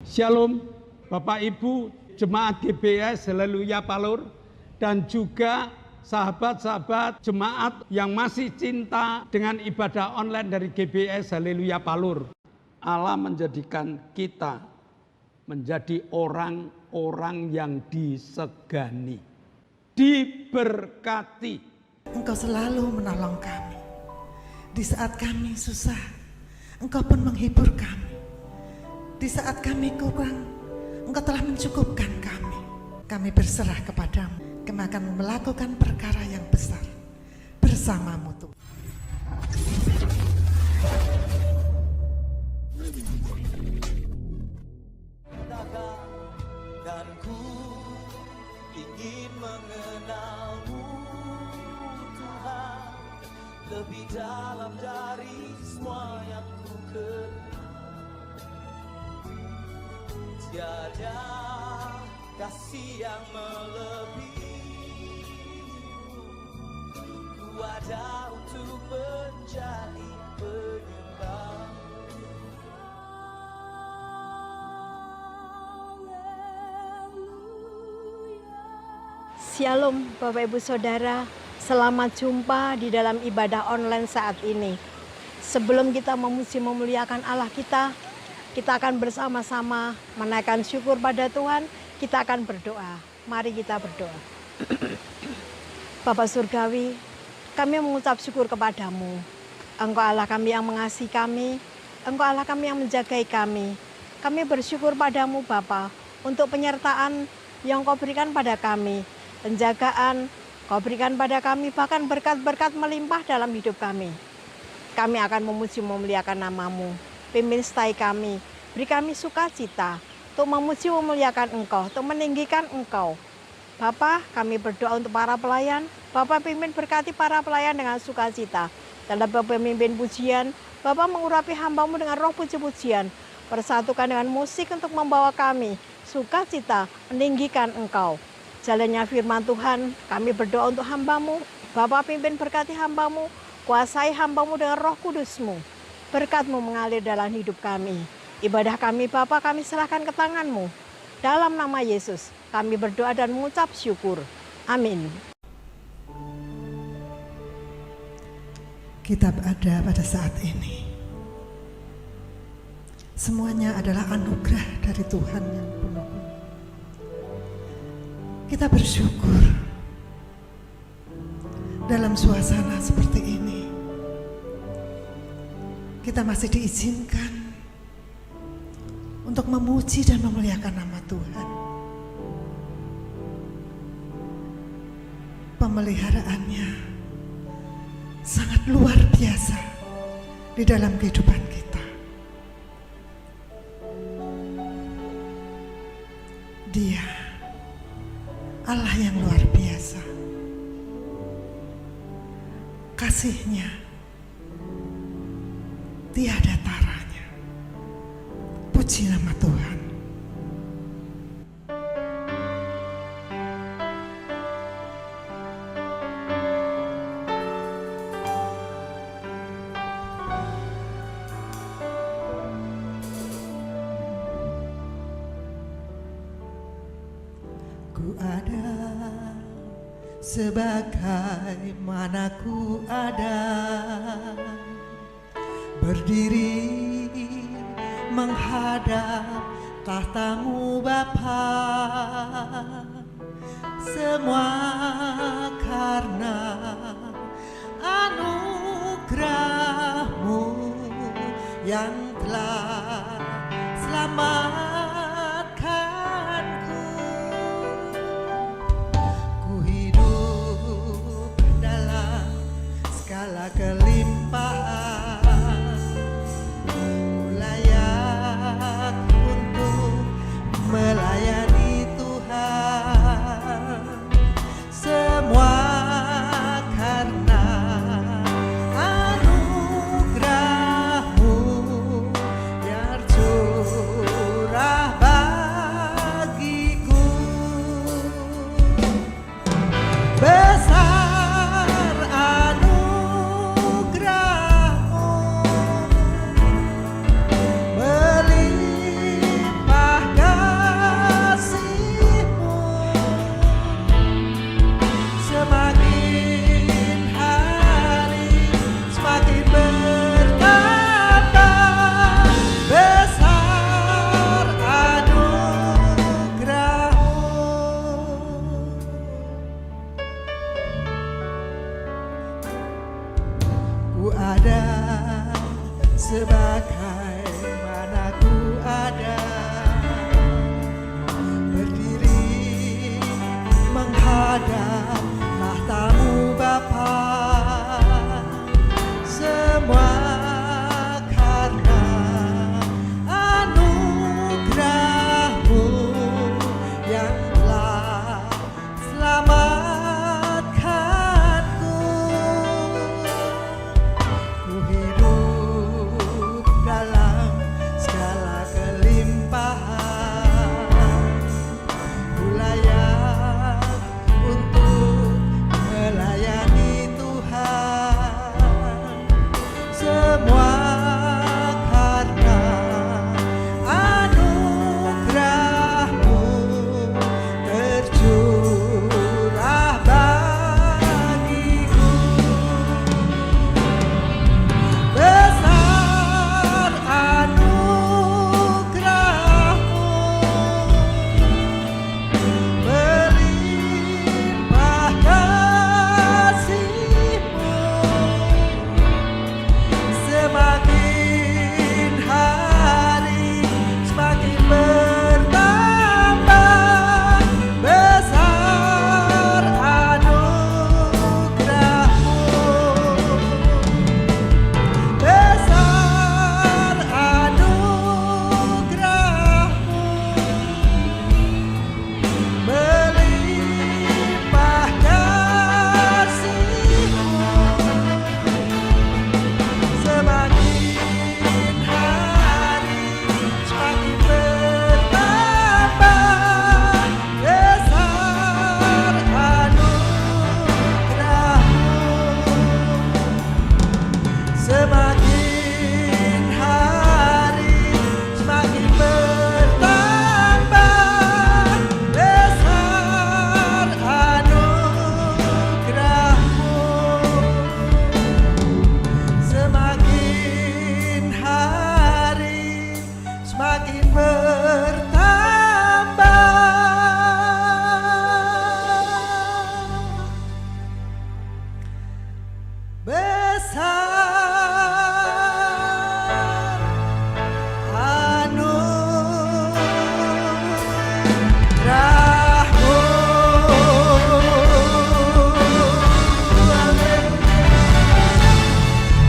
Shalom Bapak Ibu Jemaat GBS Haleluya Palur dan juga sahabat-sahabat jemaat yang masih cinta dengan ibadah online dari GBS Haleluya Palur. Allah menjadikan kita menjadi orang-orang yang disegani, diberkati. Engkau selalu menolong kami. Di saat kami susah, Engkau pun menghibur kami. Di saat kami kurang, Engkau telah mencukupkan kami. Kami berserah kepadamu. Kami akan melakukan perkara yang besar bersamamu Tuhan. Dan ku ingin mengenalmu Tuhan lebih dalam dari semua yang ku kenal. Tiada kasih yang melebihi, ku ada untuk menjadi penyembah. Shalom Bapak Ibu Saudara, selamat jumpa di dalam ibadah online saat ini. Sebelum kita memuji memuliakan Allah kita akan bersama-sama menaikkan syukur pada Tuhan, kita akan berdoa. Mari kita berdoa. Bapa Surgawi, kami mengucap syukur kepadamu. Engkau Allah kami yang mengasihi kami, Engkau Allah kami yang menjagai kami. Kami bersyukur padamu Bapa untuk penyertaan yang Kau berikan pada kami. Penjagaan Kau berikan pada kami, bahkan berkat-berkat melimpah dalam hidup kami. Kami akan memuji memuliakan nama-Mu. Pimpin setai kami, beri kami sukacita untuk memuji memuliakan Engkau, untuk meninggikan Engkau. Bapa, kami berdoa untuk para pelayan. Bapa pimpin berkati para pelayan dengan sukacita. Dalam pemimpin pujian, Bapa mengurapi hamba-Mu dengan roh puji-pujian. Persatukan dengan musik untuk membawa kami sukacita, meninggikan Engkau. Jalannya firman Tuhan, kami berdoa untuk hamba-Mu. Bapa pimpin berkati hamba-Mu, kuasai hamba-Mu dengan roh kudus-Mu. Berkat-Mu mengalir dalam hidup kami. Ibadah kami Bapa kami serahkan ke tangan-Mu. Dalam nama Yesus kami berdoa dan mengucap syukur. Amin. Kita ada pada saat ini. Semuanya adalah anugerah dari Tuhan yang penuh. Kita bersyukur dalam suasana seperti ini. Kita masih diizinkan untuk memuji dan memuliakan nama Tuhan. Pemeliharaannya sangat luar biasa di dalam kehidupan kita. Dia Allah yang luar biasa. Kasih-Nya tiada taranya. Puji nama Tuhan. Ku ada sebagaimana ku ada, berdiri menghadap tahta-Mu Bapa. Semua karena anugerah-Mu yang telah selamatkanku. Ku hidup dalam segala kelimpahan, layak untuk melayani Tuhan. Semua karena anugerah-Mu yang curah ada sebagaimana ku ada, berdiri menghadap tahtamu Bapa, semua karena anugerah-Mu yang telah selamatkanku. Ku hidup dalam segala kelimpahan, ku layak untuk melayani Tuhan, semua karena anugerah-Mu tercurah bagiku. Besar anugerah-Mu, melimpah kasih-Mu, semakin hari semakin bertambah. Besar anugerah-Mu, besar anugerah-Mu, melimpah kasih-Mu, semakin hari semakin bertambah. Besar anugerah-Mu, semakin hari semakin bertambah. Besar anugerah-Mu, semakin hari semakin bertambah. Besar anugerah-Mu.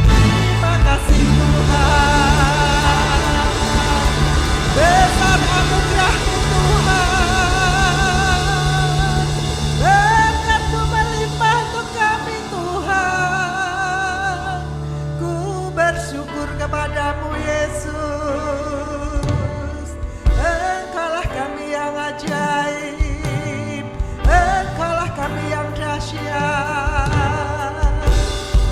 Terima kasih Tuhan. Besar anugerah-Mu Tuhan. Berkat-Mu melimpah untuk kami Tuhan. Ku bersyukur kepadamu Yesus. Engkaulah kami yang ajaib, Engkaulah kami yang dahsyat.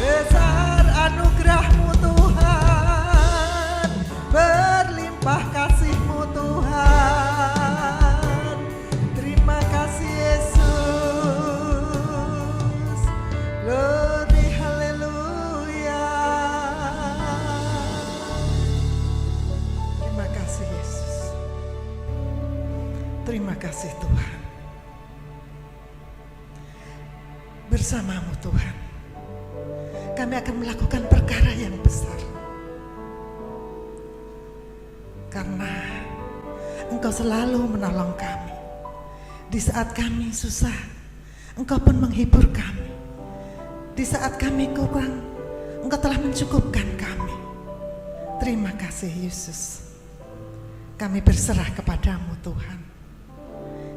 Besar anugerah-Mu Tuhan, berlimpah kasih-Mu Tuhan. Terima kasih Yesus. Glory haleluya. Terima kasih Yesus. Terima kasih Tuhan. Bersama-Mu Tuhan, kami akan melakukan perkara yang besar, karena Engkau selalu menolong kami. Di saat kami susah, Engkau pun menghibur kami. Di saat kami kurang, Engkau telah mencukupkan kami. Terima kasih Yesus. Kami berserah kepadamu Tuhan.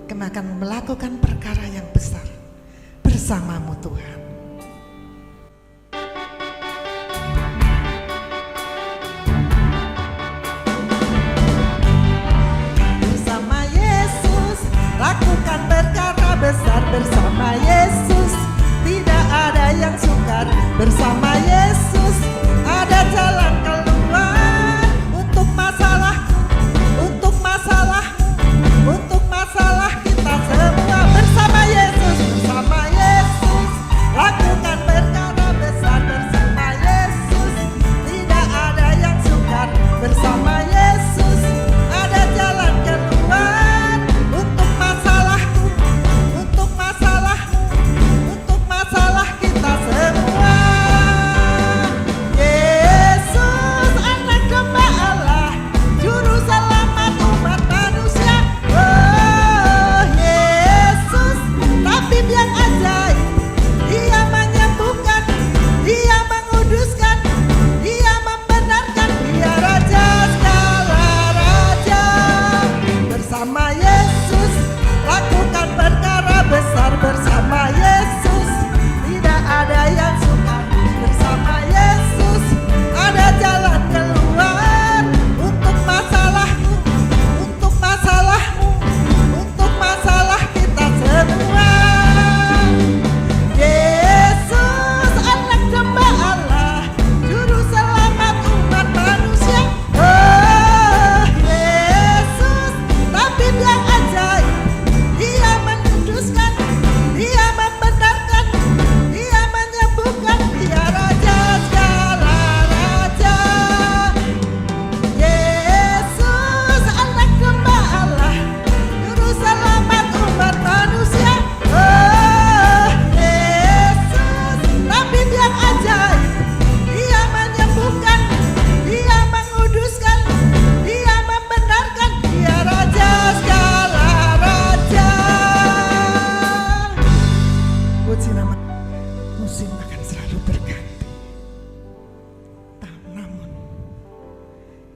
Kami akan melakukan perkara yang besar bersama-Mu Tuhan. Bersama Yesus lakukan perkara besar. Bersama Yesus tidak ada yang sukar. Bersama Yesus ada jalan keluar untuk masalahku, untuk masalahmu, untuk masalah kita semua. Bersama Yesus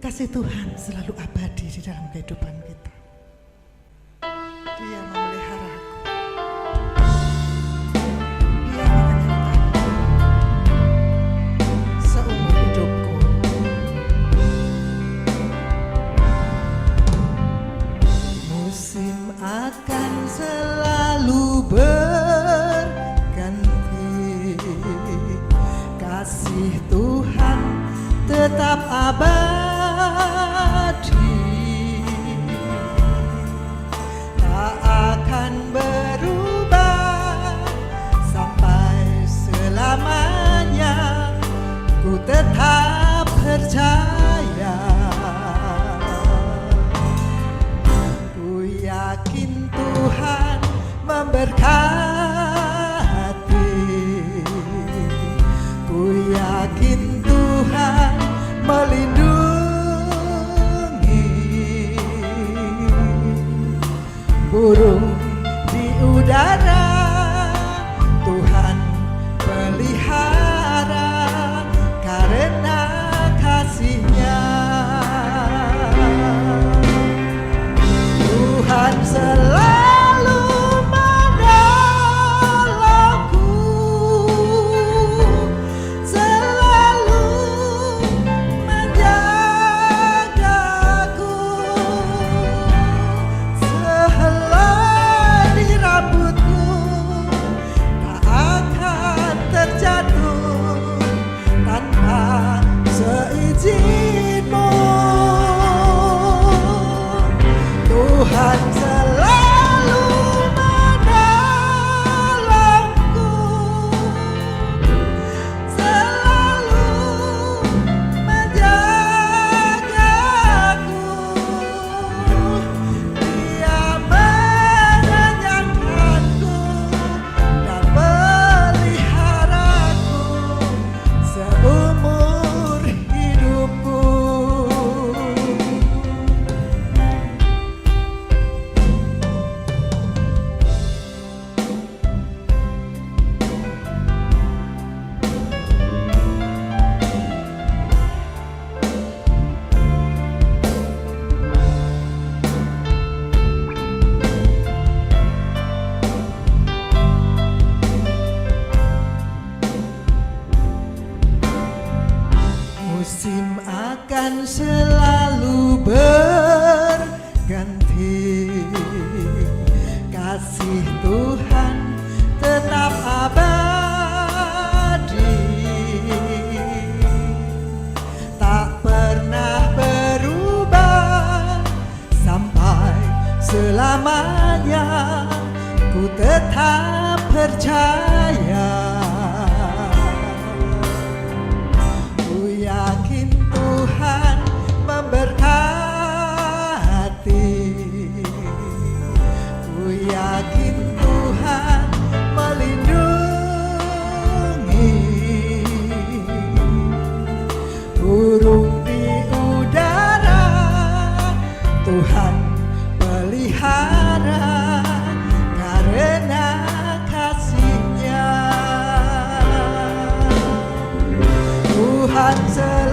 kasih Tuhan selalu abadi di dalam kehidupan kita. Dia memelihara aku. Dia mengenyangkan seumur hidupku. Musim akan selalu berganti, kasih Tuhan tetap abadi, tak akan berubah sampai selamanya. Ku tetap percaya, ku yakin Tuhan memberkati, ku yakin Tuhan melindungi. Burung di udara Tuhan pelihara karena kasih-Nya. Tuhan selalu menolongku, selalu menjagaku. Sehelai rambutku tak akan terjatuh tanpa seizin-Mu. Tuhan selalu menolongku, selalu menjagaku. Dia mengenyangkanku dan peliharaku seumur hidupku. Musim akan selalu berganti, kasih Tuhan tetap abadi, tak pernah berubah sampai selamanya. Ku tetap percaya, ku yakin Tuhan memberkati, ku yakin Tuhan melindungi. Burung di udara Tuhan pelihara karena kasih-Nya. Tuhan selalu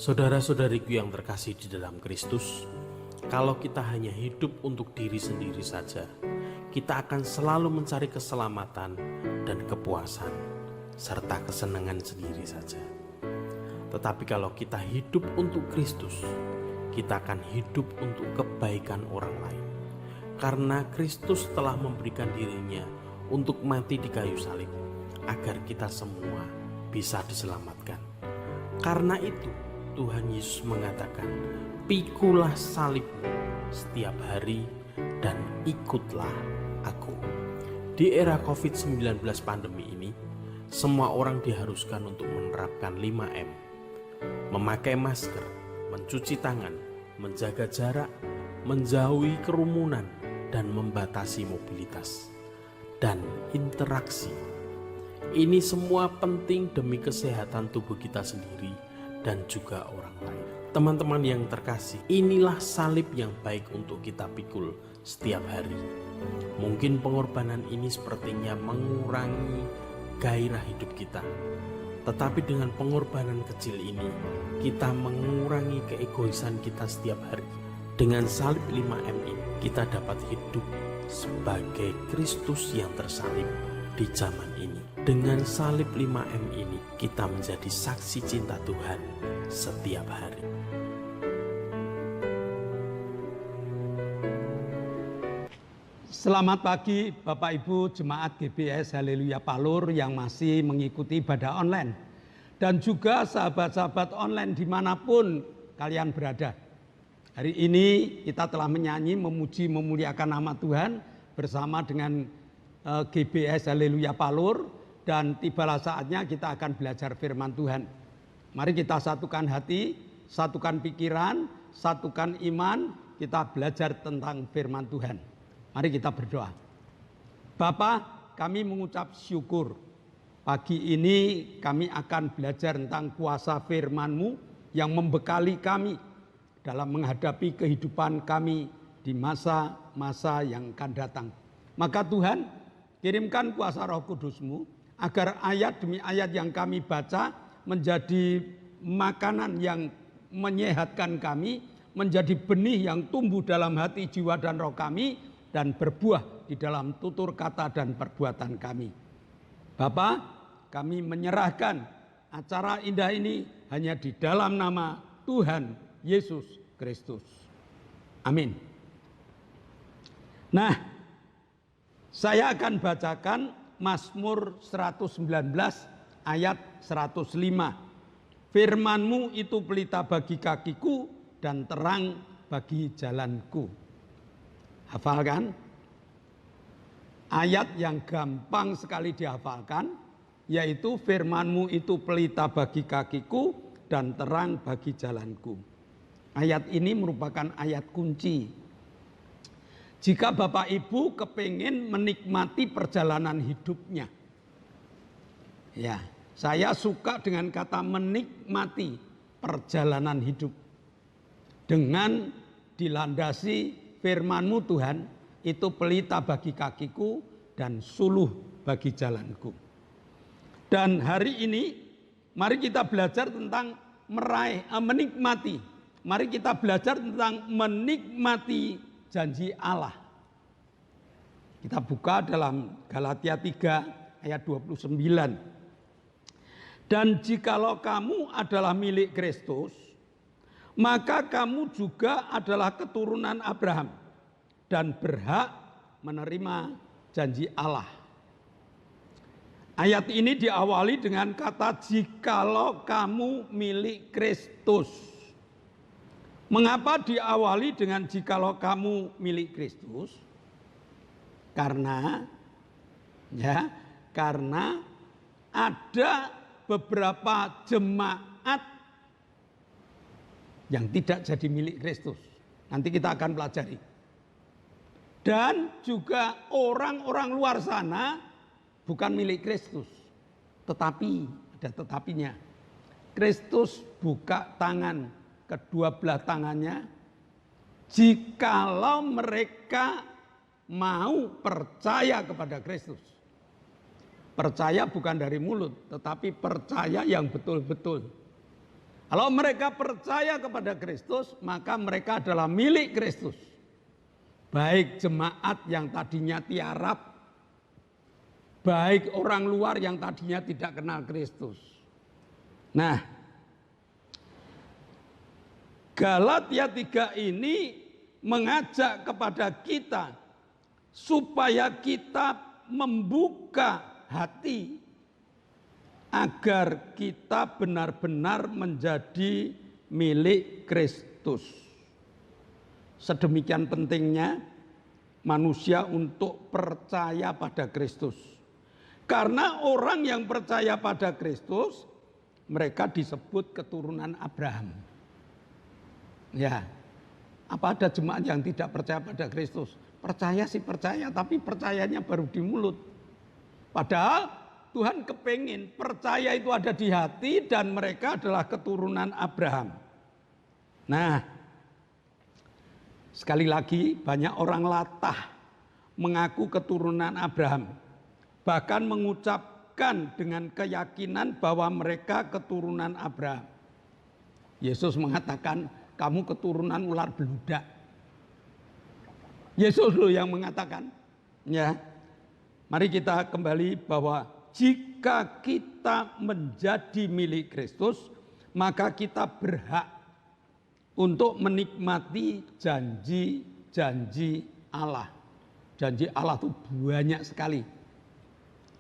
Saudara-saudariku yang terkasih di dalam Kristus, kalau kita hanya hidup untuk diri sendiri saja, kita akan selalu mencari keselamatan dan kepuasan, serta kesenangan sendiri saja. Tetapi kalau kita hidup untuk Kristus, kita akan hidup untuk kebaikan orang lain. Karena Kristus telah memberikan dirinya untuk mati di kayu salib, agar kita semua bisa diselamatkan. Karena itu, Tuhan Yesus mengatakan, "Pikulah salibmu setiap hari dan ikutlah aku." Di era COVID-19 pandemi ini, semua orang diharuskan untuk menerapkan 5M. Memakai masker, mencuci tangan, menjaga jarak, menjauhi kerumunan, dan membatasi mobilitas dan interaksi. Ini semua penting demi kesehatan tubuh kita sendiri dan juga orang lain. Teman-teman yang terkasih, inilah salib yang baik untuk kita pikul setiap hari. Mungkin pengorbanan ini sepertinya mengurangi gairah hidup kita. Tetapi dengan pengorbanan kecil ini, kita mengurangi keegoisan kita setiap hari. Dengan salib 5M ini, kita dapat hidup sebagai Kristus yang tersalib di zaman ini. Dengan salib 5M ini, kita menjadi saksi cinta Tuhan setiap hari. Selamat pagi Bapak Ibu Jemaat GBS Haleluya Palur yang masih mengikuti ibadah online. Dan juga sahabat-sahabat online dimanapun kalian berada. Hari ini kita telah menyanyi, memuji, memuliakan nama Tuhan bersama dengan GBS Haleluya Palur. Dan tibalah saatnya kita akan belajar firman Tuhan. Mari kita satukan hati, satukan pikiran, satukan iman, kita belajar tentang firman Tuhan. Mari kita berdoa. Bapa, kami mengucap syukur. Pagi ini kami akan belajar tentang kuasa firman-Mu yang membekali kami dalam menghadapi kehidupan kami di masa-masa yang akan datang. Maka Tuhan, kirimkan kuasa Roh Kudus-Mu agar ayat demi ayat yang kami baca menjadi makanan yang menyehatkan kami, menjadi benih yang tumbuh dalam hati, jiwa, dan roh kami, dan berbuah di dalam tutur kata dan perbuatan kami. Bapa, kami menyerahkan acara indah ini hanya di dalam nama Tuhan Yesus Kristus. Amin. Nah, saya akan bacakan Mazmur 119 ayat 105. Firman-Mu itu pelita bagi kakiku dan terang bagi jalanku. Hafalkan? Ayat yang gampang sekali dihafalkan, yaitu firman-Mu itu pelita bagi kakiku dan terang bagi jalanku. Ayat ini merupakan ayat kunci. Jika Bapak Ibu kepingin menikmati perjalanan hidupnya. Ya, saya suka dengan kata menikmati perjalanan hidup. Dengan dilandasi firman-Mu Tuhan, itu pelita bagi kakiku dan suluh bagi jalanku. Dan hari ini mari kita belajar tentang menikmati. Mari kita belajar tentang menikmati janji Allah. Kita buka dalam Galatia 3 ayat 29. Dan jikalau kamu adalah milik Kristus, maka kamu juga adalah keturunan Abraham dan berhak menerima janji Allah. Ayat ini diawali dengan kata jikalau kamu milik Kristus. Mengapa diawali dengan jikalau kamu milik Kristus? Karena ada beberapa jemaat yang tidak jadi milik Kristus. Nanti kita akan pelajari. Dan juga orang-orang luar sana bukan milik Kristus. Tetapi, ada tetapinya. Kristus buka tangan, kedua belah tangannya, jikalau mereka mau percaya kepada Kristus. Percaya bukan dari mulut, tetapi percaya yang betul-betul. Kalau mereka percaya kepada Kristus, maka mereka adalah milik Kristus. Baik jemaat yang tadinya tiarap, baik orang luar yang tadinya tidak kenal Kristus. Nah, Galatia 3 ini mengajak kepada kita supaya kita membuka hati agar kita benar-benar menjadi milik Kristus. Sedemikian pentingnya manusia untuk percaya pada Kristus. Karena orang yang percaya pada Kristus, mereka disebut keturunan Abraham. Ya, apa ada jemaat yang tidak percaya pada Kristus? Percaya sih percaya, tapi percayanya baru di mulut. Padahal Tuhan kepingin percaya itu ada di hati dan mereka adalah keturunan Abraham. Nah, sekali lagi banyak orang latah mengaku keturunan Abraham. Bahkan mengucapkan dengan keyakinan bahwa mereka keturunan Abraham. Yesus mengatakan, kamu keturunan ular beludak. Yesus loh yang mengatakan. Ya, mari kita kembali bahwa jika kita menjadi milik Kristus, maka kita berhak untuk menikmati janji-janji Allah. Janji Allah itu banyak sekali.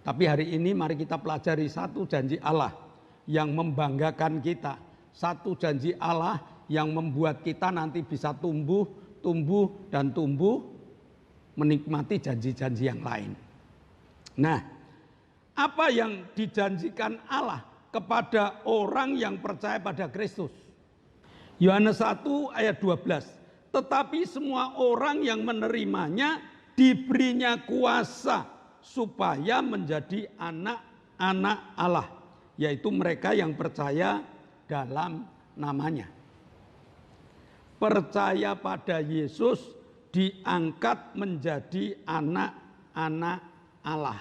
Tapi hari ini mari kita pelajari satu janji Allah yang membanggakan kita. Satu janji Allah yang membuat kita nanti bisa tumbuh menikmati janji-janji yang lain. Nah, apa yang dijanjikan Allah kepada orang yang percaya pada Kristus? Yohanes 1 ayat 12. Tetapi semua orang yang menerimanya diberinya kuasa supaya menjadi anak-anak Allah, yaitu mereka yang percaya dalam namanya. Percaya pada Yesus diangkat menjadi anak-anak Allah.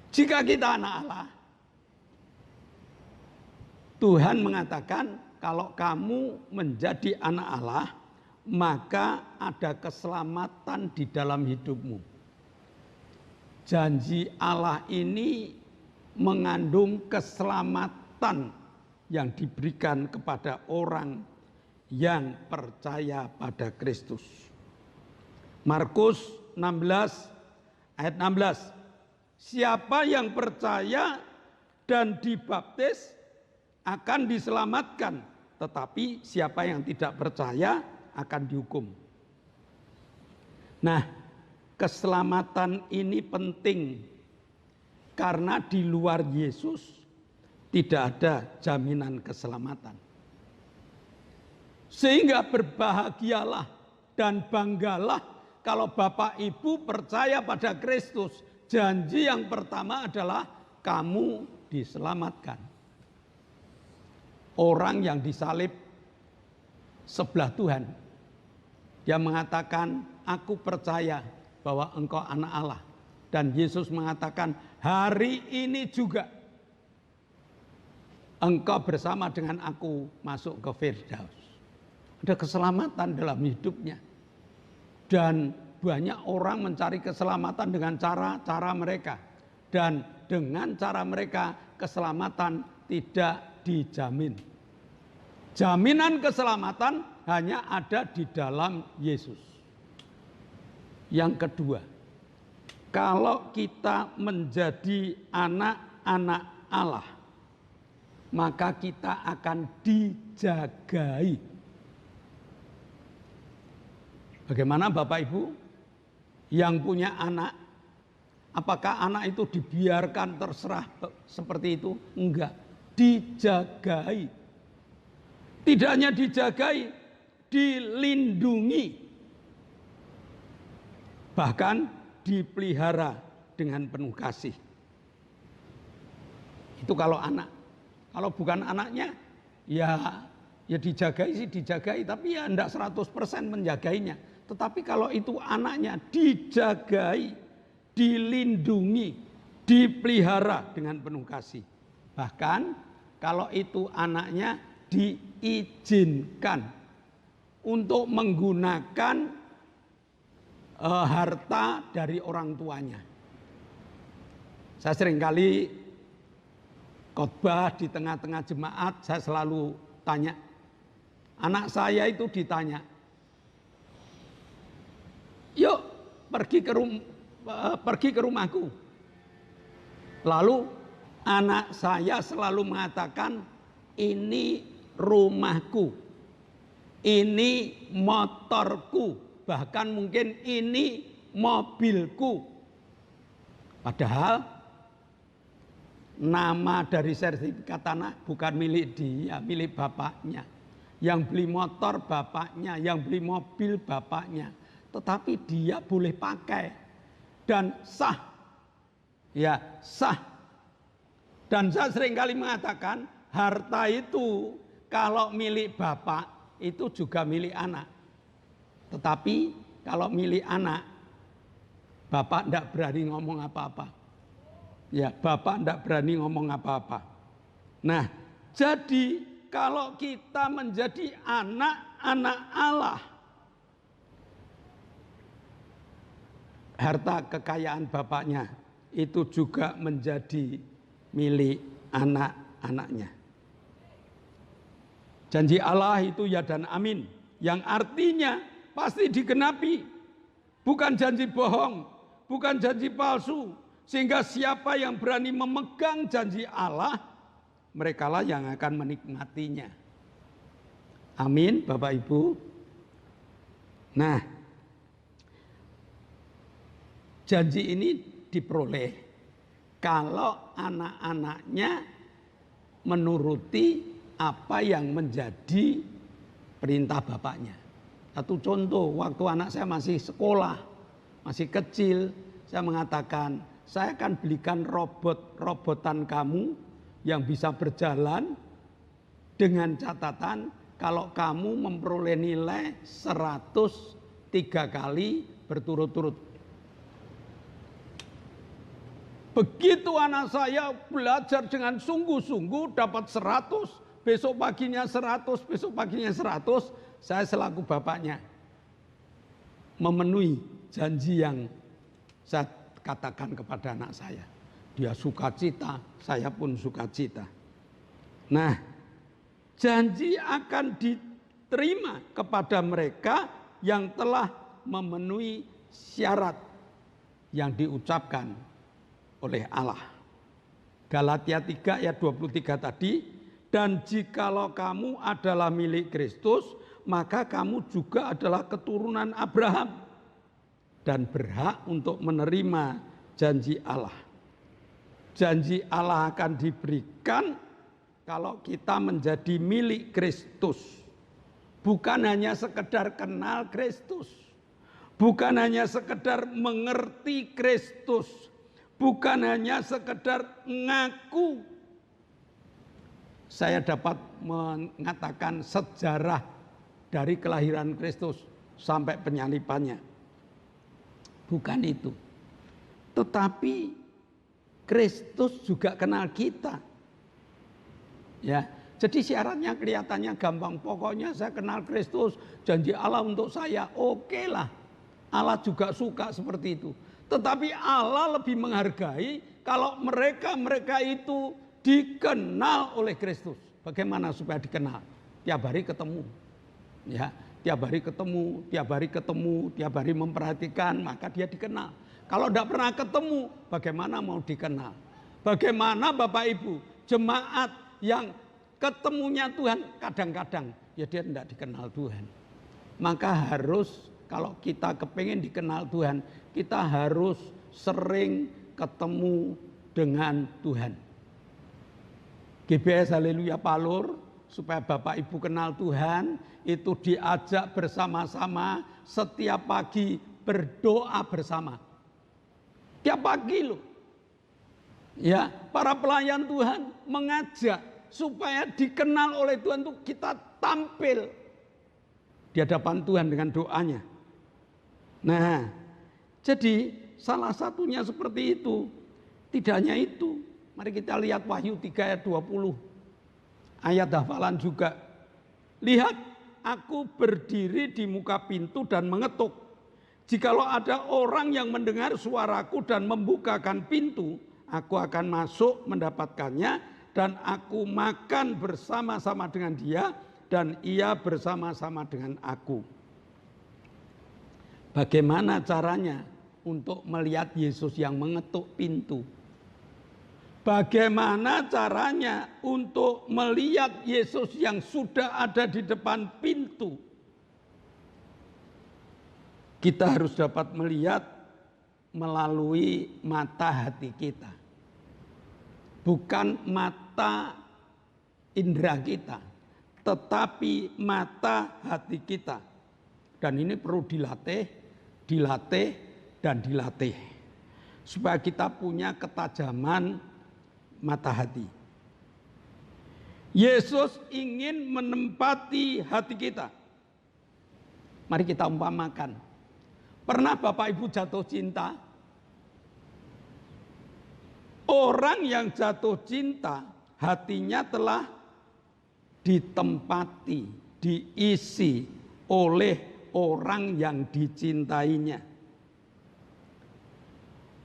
Jika kita anak Allah, Tuhan mengatakan kalau kamu menjadi anak Allah, maka ada keselamatan di dalam hidupmu. Janji Allah ini mengandung keselamatan yang diberikan kepada orang yang percaya pada Kristus. Markus 16 ayat 16. Siapa yang percaya dan dibaptis akan diselamatkan, tetapi siapa yang tidak percaya akan dihukum. Nah, keselamatan ini penting karena di luar Yesus tidak ada jaminan keselamatan. Sehingga berbahagialah dan banggalah kalau Bapak Ibu percaya pada Kristus. Janji yang pertama adalah kamu diselamatkan. Orang yang disalib sebelah Tuhan, dia mengatakan, aku percaya bahwa engkau anak Allah. Dan Yesus mengatakan, hari ini juga engkau bersama dengan aku masuk ke Firdaus. Ada keselamatan dalam hidupnya. Dan banyak orang mencari keselamatan dengan cara-cara mereka. Dan dengan cara mereka keselamatan tidak dijamin. Jaminan keselamatan hanya ada di dalam Yesus. Yang kedua, kalau kita menjadi anak-anak Allah, maka kita akan dijagai. Bagaimana Bapak Ibu yang punya anak? Apakah anak itu dibiarkan terserah seperti itu? Enggak, dijagai. Tidak hanya dijagai, dilindungi. Bahkan dipelihara dengan penuh kasih. Itu kalau anak. Kalau bukan anaknya, ya dijagai sih dijagai, tapi ya enggak 100% menjagainya. Tetapi kalau itu anaknya dijagai, dilindungi, dipelihara dengan penuh kasih. Bahkan kalau itu anaknya diizinkan untuk menggunakan harta dari orang tuanya. Saya seringkali khotbah di tengah-tengah jemaat, saya selalu tanya, anak saya itu ditanya, yuk pergi ke rumahku. Lalu anak saya selalu mengatakan, ini rumahku, ini motorku, bahkan mungkin ini mobilku. Padahal nama dari sertifikat tanah bukan milik dia, milik bapaknya. Yang beli motor bapaknya, yang beli mobil bapaknya. Tetapi dia boleh pakai dan sah. Ya, sah. Dan saya seringkali mengatakan, harta itu kalau milik bapak itu juga milik anak. Tetapi kalau milik anak, bapak tidak berani ngomong apa-apa. Ya, bapak tidak berani ngomong apa-apa. Nah, jadi kalau kita menjadi anak-anak Allah, harta kekayaan bapaknya itu juga menjadi milik anak-anaknya. Janji Allah itu ya dan amin, yang artinya pasti digenapi. Bukan janji bohong, bukan janji palsu. Sehingga siapa yang berani memegang janji Allah, merekalah yang akan menikmatinya. Amin, Bapak Ibu. Nah, janji ini diperoleh kalau anak-anaknya menuruti apa yang menjadi perintah bapaknya. Satu contoh, waktu anak saya masih sekolah, masih kecil, saya mengatakan, saya akan belikan robotan kamu yang bisa berjalan dengan catatan kalau kamu memperoleh nilai 103 kali berturut-turut. Begitu anak saya belajar dengan sungguh-sungguh dapat 100, besok paginya 100, besok paginya 100, saya selaku bapaknya memenuhi janji yang saya katakan kepada anak saya. Dia sukacita, saya pun sukacita. Nah, janji akan diterima kepada mereka yang telah memenuhi syarat yang diucapkan oleh Allah. Galatia 3 ayat 23 tadi, dan jikalau kamu adalah milik Kristus, maka kamu juga adalah keturunan Abraham dan berhak untuk menerima janji Allah. Janji Allah akan diberikan kalau kita menjadi milik Kristus. Bukan hanya sekedar kenal Kristus, bukan hanya sekedar mengerti Kristus, bukan hanya sekedar ngaku. Saya dapat mengatakan sejarah dari kelahiran Kristus sampai penyalibannya. Bukan itu. Tetapi Kristus juga kenal kita. Ya, jadi syaratnya kelihatannya gampang. Pokoknya saya kenal Kristus, janji Allah untuk saya, oke lah. Allah juga suka seperti itu. Tetapi Allah lebih menghargai kalau mereka itu dikenal oleh Kristus. Bagaimana supaya dikenal? Tiap hari ketemu. Ya, tiap hari ketemu, tiap hari ketemu, tiap hari memperhatikan, maka dia dikenal. Kalau tidak pernah ketemu, bagaimana mau dikenal? Bagaimana Bapak Ibu, jemaat yang ketemunya Tuhan kadang-kadang, ya dia tidak dikenal Tuhan. Maka harus, kalau kita kepengen dikenal Tuhan, kita harus sering ketemu dengan Tuhan. GBS Haleluya Palur, supaya Bapak Ibu kenal Tuhan, itu diajak bersama-sama setiap pagi berdoa bersama. Tiap pagi loh. Ya, para pelayan Tuhan mengajak supaya dikenal oleh Tuhan, untuk kita tampil di hadapan Tuhan dengan doanya. Nah, jadi salah satunya seperti itu. Tidak hanya itu. Mari kita lihat Wahyu 3 ayat 20. Ayat hafalan juga. Lihat, aku berdiri di muka pintu dan mengetuk. Jikalau ada orang yang mendengar suaraku dan membukakan pintu, aku akan masuk mendapatkannya dan aku makan bersama-sama dengan dia dan ia bersama-sama dengan aku. Bagaimana caranya untuk melihat Yesus yang mengetuk pintu? Bagaimana caranya untuk melihat Yesus yang sudah ada di depan pintu? Kita harus dapat melihat melalui mata hati kita. Bukan mata indera kita, tetapi mata hati kita. Dan ini perlu dilatih, dan dilatih. Supaya kita punya ketajaman mata hati. Yesus ingin menempati hati kita. Mari kita umpamakan. Pernah Bapak Ibu jatuh cinta? Orang yang jatuh cinta, hatinya telah ditempati, diisi oleh orang yang dicintainya.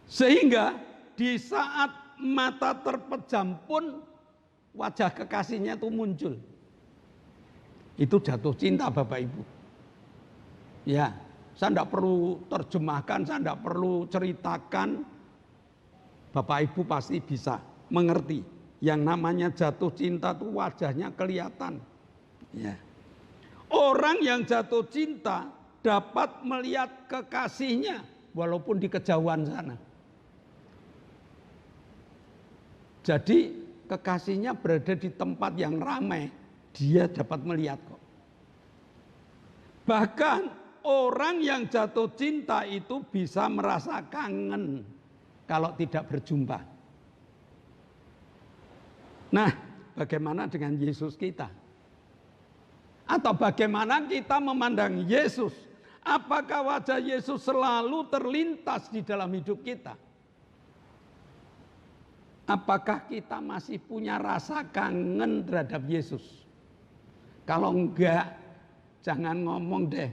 Sehingga di saat mata terpejam pun wajah kekasihnya itu muncul. Itu jatuh cinta Bapak Ibu. Ya, saya tidak perlu terjemahkan, saya tidak perlu ceritakan. Bapak Ibu pasti bisa mengerti. Yang namanya jatuh cinta itu wajahnya kelihatan. Ya. Orang yang jatuh cinta dapat melihat kekasihnya walaupun di kejauhan sana. Jadi kekasihnya berada di tempat yang ramai, dia dapat melihat kok. Bahkan orang yang jatuh cinta itu bisa merasa kangen kalau tidak berjumpa. Nah, bagaimana dengan Yesus kita? Atau bagaimana kita memandang Yesus? Apakah wajah Yesus selalu terlintas di dalam hidup kita? Apakah kita masih punya rasa kangen terhadap Yesus? Kalau enggak, jangan ngomong deh.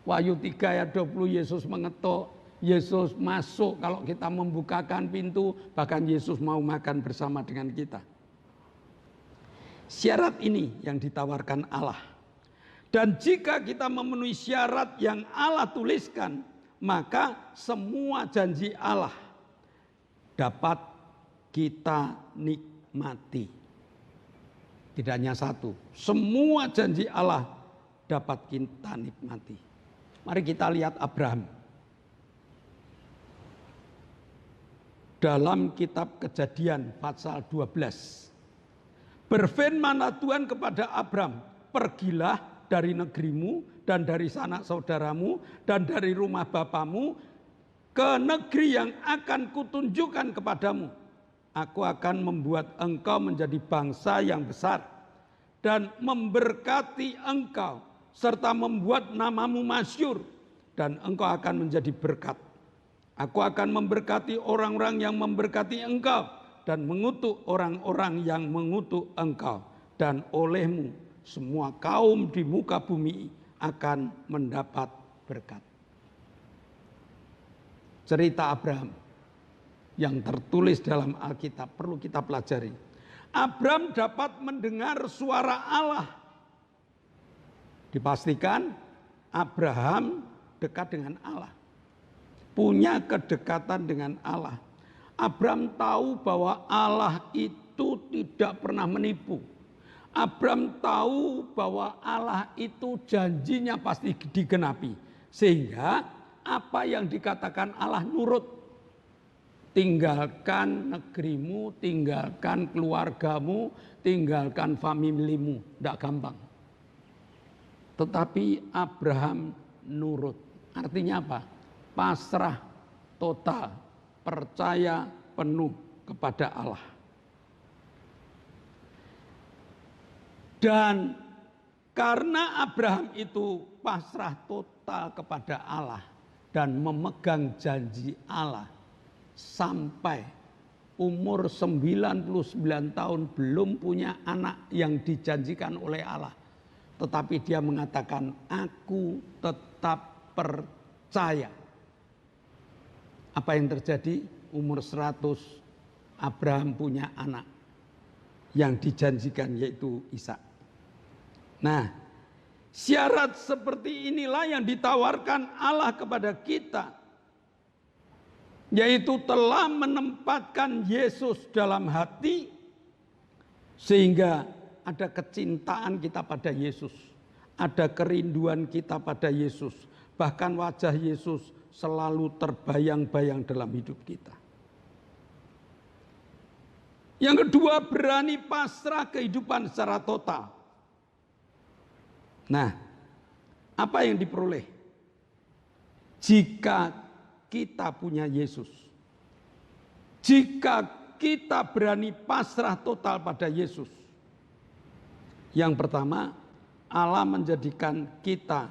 Wahyu 3 ayat 20 Yesus mengetuk, Yesus masuk kalau kita membukakan pintu, bahkan Yesus mau makan bersama dengan kita. Syarat ini yang ditawarkan Allah. Dan jika kita memenuhi syarat yang Allah tuliskan, maka semua janji Allah dapat kita nikmati. Tidak hanya satu, semua janji Allah dapat kita nikmati. Mari kita lihat Abraham. Dalam kitab Kejadian pasal 12. Berfirmanlah Tuhan kepada Abraham, pergilah dari negerimu dan dari sanak saudaramu dan dari rumah bapamu ke negeri yang akan kutunjukkan kepadamu. Aku akan membuat engkau menjadi bangsa yang besar dan memberkati engkau serta membuat namamu masyhur dan engkau akan menjadi berkat. Aku akan memberkati orang-orang yang memberkati engkau dan mengutuk orang-orang yang mengutuk engkau, dan olehmu semua kaum di muka bumi akan mendapat berkat. Cerita Abraham yang tertulis dalam Alkitab perlu kita pelajari. Abraham dapat mendengar suara Allah. Dipastikan Abraham dekat dengan Allah. Punya kedekatan dengan Allah. Abraham tahu bahwa Allah itu tidak pernah menipu. Abraham tahu bahwa Allah itu janjinya pasti digenapi. Sehingga apa yang dikatakan Allah nurut. Tinggalkan negerimu, tinggalkan keluargamu, tinggalkan familimu. Tidak gampang. Tetapi Abraham nurut. Artinya apa? Pasrah total, percaya penuh kepada Allah. Dan karena Abraham itu pasrah total kepada Allah dan memegang janji Allah sampai umur 99 tahun belum punya anak yang dijanjikan oleh Allah. Tetapi dia mengatakan, aku tetap percaya. Apa yang terjadi? Umur 100, Abraham punya anak yang dijanjikan, yaitu Ishak. Nah, syarat seperti inilah yang ditawarkan Allah kepada kita, yaitu telah menempatkan Yesus dalam hati, sehingga ada kecintaan kita pada Yesus, ada kerinduan kita pada Yesus, bahkan wajah Yesus selalu terbayang-bayang dalam hidup kita. Yang kedua, berani pasrah kehidupan secara total. Nah, apa yang diperoleh jika kita punya Yesus? Jika kita berani pasrah total pada Yesus, yang pertama, Allah menjadikan kita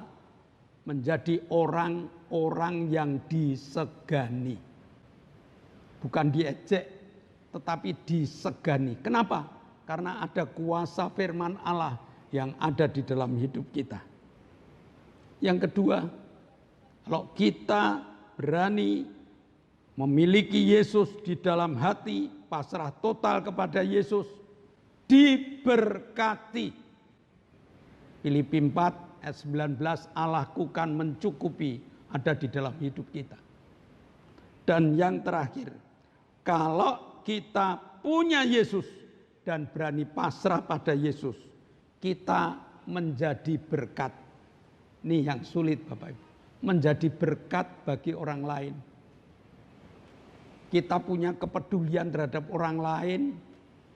menjadi orang-orang yang disegani. Bukan diejek, tetapi disegani. Kenapa? Karena ada kuasa firman Allah yang ada di dalam hidup kita. Yang kedua, kalau kita berani memiliki Yesus di dalam hati, pasrah total kepada Yesus, diberkati. Filipi 4 ayat 19, Allahku kan mencukupi, ada di dalam hidup kita. Dan yang terakhir, kalau kita punya Yesus dan berani pasrah pada Yesus, kita menjadi berkat. Ini yang sulit Bapak Ibu, menjadi berkat bagi orang lain. Kita punya kepedulian terhadap orang lain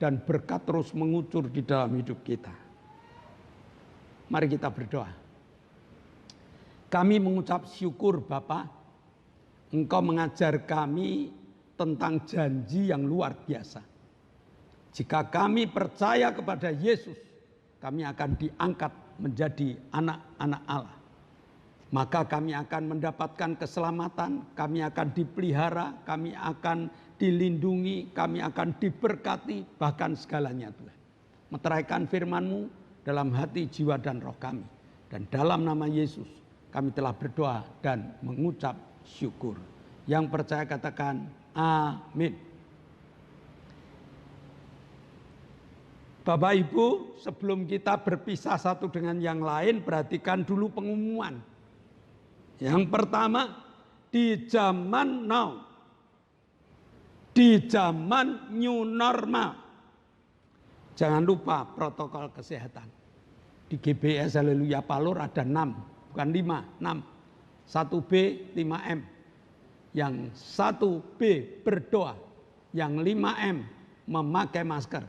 dan berkat terus mengucur di dalam hidup kita. Mari kita berdoa. Kami mengucap syukur Bapa, Engkau mengajar kami tentang janji yang luar biasa. Jika kami percaya kepada Yesus, kami akan diangkat menjadi anak-anak Allah. Maka kami akan mendapatkan keselamatan, kami akan dipelihara, kami akan dilindungi, kami akan diberkati, bahkan segalanya Tuhan. Meteraikan firman-Mu dalam hati, jiwa, dan roh kami. Dan dalam nama Yesus, kami telah berdoa dan mengucap syukur. Yang percaya katakan amin. Bapak Ibu, sebelum kita berpisah satu dengan yang lain, perhatikan dulu pengumuman. Yang pertama, di zaman now, di zaman new normal, jangan lupa protokol kesehatan. Di GBS Haleluya Palur ada 6, bukan 5, 6. 1B 5M. Yang 1B berdoa. Yang 5M memakai masker,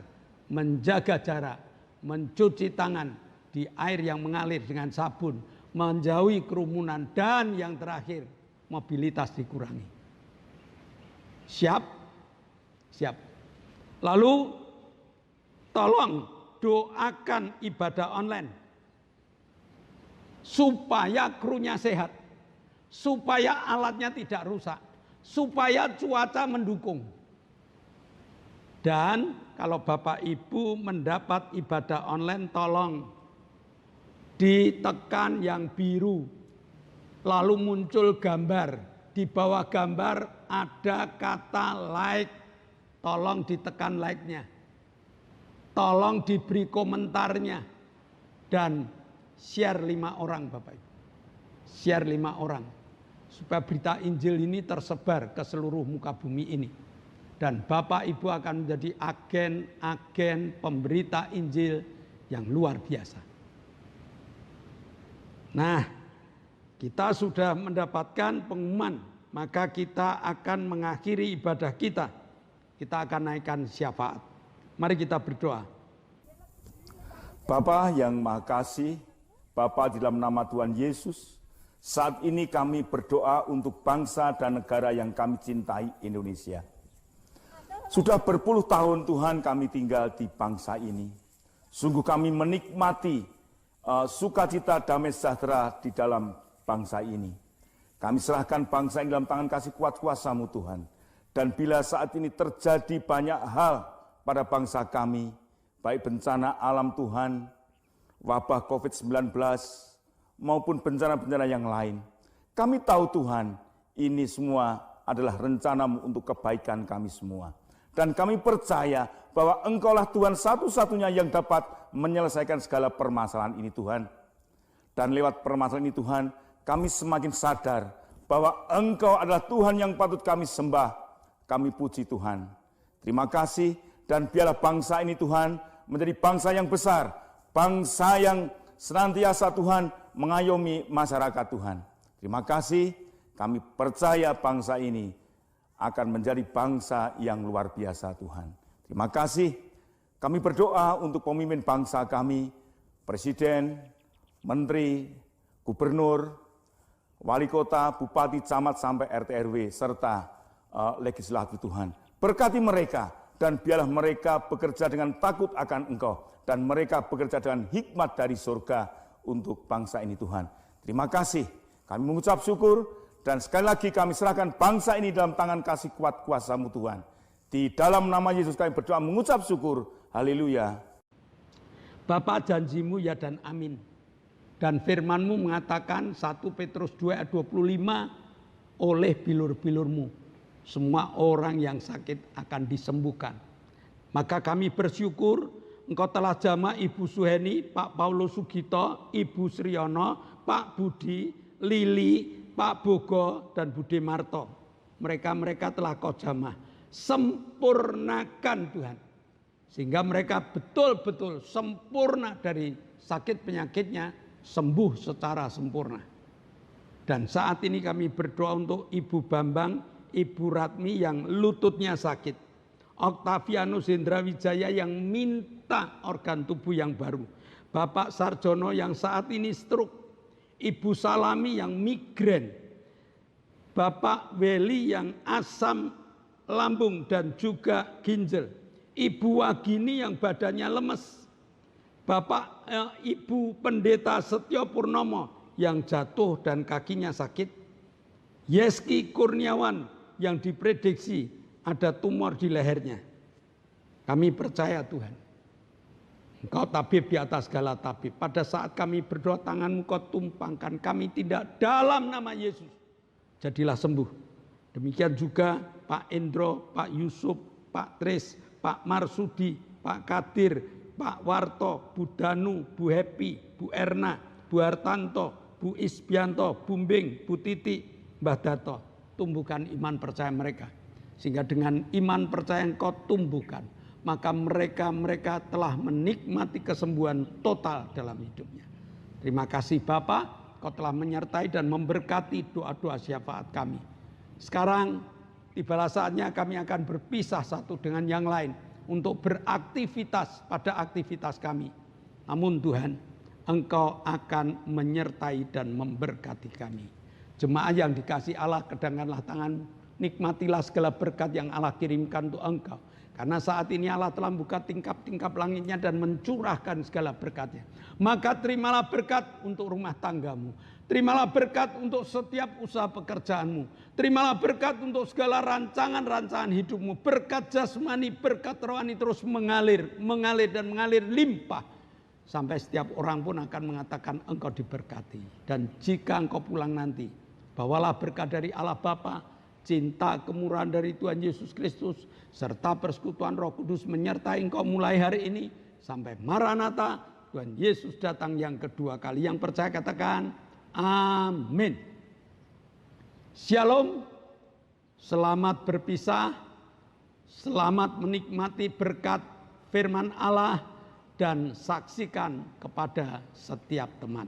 menjaga jarak, mencuci tangan di air yang mengalir dengan sabun, menjauhi kerumunan, dan yang terakhir, mobilitas dikurangi. Siap? Siap. Lalu tolong doakan ibadah online supaya krunya sehat, supaya alatnya tidak rusak, supaya cuaca mendukung. Dan kalau Bapak Ibu mendapat ibadah online, tolong ditekan yang biru, lalu muncul gambar. Di bawah gambar ada kata like, tolong ditekan like-nya. Tolong diberi komentarnya dan share 5 orang Bapak Ibu. Share 5 orang supaya berita Injil ini tersebar ke seluruh muka bumi ini. Dan Bapak Ibu akan menjadi agen-agen pemberita Injil yang luar biasa. Nah, kita sudah mendapatkan pengumuman, maka kita akan mengakhiri ibadah kita. Kita akan naikkan syafaat. Mari kita berdoa. Bapa yang Maha Kasih, Bapa di dalam nama Tuhan Yesus, saat ini kami berdoa untuk bangsa dan negara yang kami cintai, Indonesia. Sudah berpuluh tahun Tuhan kami tinggal di bangsa ini. Sungguh kami menikmati sukacita damai sejahtera di dalam bangsa ini. Kami serahkan bangsa ini dalam tangan kasih kuat kuasa-Mu Tuhan. Dan bila saat ini terjadi banyak hal pada bangsa kami, baik bencana alam Tuhan, wabah COVID-19, maupun bencana-bencana yang lain, kami tahu Tuhan, ini semua adalah rencana-Mu untuk kebaikan kami semua. Dan kami percaya bahwa Engkaulah Tuhan satu-satunya yang dapat menyelesaikan segala permasalahan ini Tuhan. Dan lewat permasalahan ini Tuhan, kami semakin sadar bahwa Engkau adalah Tuhan yang patut kami sembah, kami puji Tuhan. Terima kasih, dan biarlah bangsa ini Tuhan menjadi bangsa yang besar, bangsa yang senantiasa Tuhan mengayomi masyarakat Tuhan. Terima kasih, kami percaya bangsa ini akan menjadi bangsa yang luar biasa Tuhan. Terima kasih, kami berdoa untuk pemimpin bangsa kami, Presiden, Menteri, Gubernur, Wali Kota, Bupati, Camat, sampai RT RW, serta legislatif Tuhan. Berkati mereka, dan biarlah mereka bekerja dengan takut akan Engkau, dan mereka bekerja dengan hikmat dari surga untuk bangsa ini Tuhan. Terima kasih, kami mengucap syukur. Dan sekali lagi kami serahkan bangsa ini dalam tangan kasih kuat kuasa-Mu Tuhan. Di dalam nama Yesus kami berdoa mengucap syukur. Haleluya. Bapa, janji-Mu ya dan amin. Dan firman-Mu mengatakan 1 Petrus 2 ayat 25, oleh bilur-bilur-Mu semua orang yang sakit akan disembuhkan. Maka kami bersyukur Engkau telah jamah Ibu Suheni, Pak Paulus Sugito, Ibu Sriono, Pak Budi, Lili, Pak Bogo, dan Bude Marto. Mereka telah Kau jamah. Sempurnakan Tuhan. Sehingga mereka betul-betul sempurna dari sakit penyakitnya, sembuh secara sempurna. Dan saat ini kami berdoa untuk Ibu Bambang, Ibu Ratmi yang lututnya sakit. Oktavianus Hendra Wijaya yang minta organ tubuh yang baru. Bapak Sarjono yang saat ini stroke. Ibu Salami yang migrain, Bapak Weli yang asam lambung dan juga ginjal, Ibu Wagini yang badannya lemes, Ibu Pendeta Setio Purnomo yang jatuh dan kakinya sakit, Yeski Kurniawan yang diprediksi ada tumor di lehernya. Kami percaya Tuhan, Engkau tabib di atas segala tabib. Pada saat kami berdoa, tangan-Mu Kau tumpangkan. Kami tidak dalam nama Yesus. Jadilah sembuh. Demikian juga Pak Endro, Pak Yusuf, Pak Tris, Pak Marsudi, Pak Kadir, Pak Warto, Bu Danu, Bu Happy, Bu Erna, Bu Hartanto, Bu Isbianto, Bu Mbing, Bu Titi, Mbah Dato. Tumbuhkan iman percaya mereka. Sehingga dengan iman percaya yang Kau tumbuhkan, maka mereka telah menikmati kesembuhan total dalam hidupnya. Terima kasih Bapa, Kau telah menyertai dan memberkati doa-doa syafaat kami. Sekarang tibalah saatnya kami akan berpisah satu dengan yang lain untuk beraktivitas pada aktivitas kami. Namun Tuhan, Engkau akan menyertai dan memberkati kami. Jemaat yang dikasih Allah, kedangkanlah tangan, nikmatilah segala berkat yang Allah kirimkan untuk engkau. Karena saat ini Allah telah membuka tingkap-tingkap langitnya dan mencurahkan segala berkatnya. Maka terimalah berkat untuk rumah tanggamu. Terimalah berkat untuk setiap usaha pekerjaanmu. Terimalah berkat untuk segala rancangan-rancangan hidupmu. Berkat jasmani, berkat rohani terus mengalir dan mengalir limpah. Sampai setiap orang pun akan mengatakan engkau diberkati. Dan jika engkau pulang nanti, bawalah berkat dari Allah Bapa, cinta kemurahan dari Tuhan Yesus Kristus, serta persekutuan Roh Kudus menyertai engkau mulai hari ini sampai Maranatha, Tuhan Yesus datang yang kedua kali. Yang percaya katakan amin. Shalom, selamat berpisah, selamat menikmati berkat firman Allah, dan saksikan kepada setiap teman.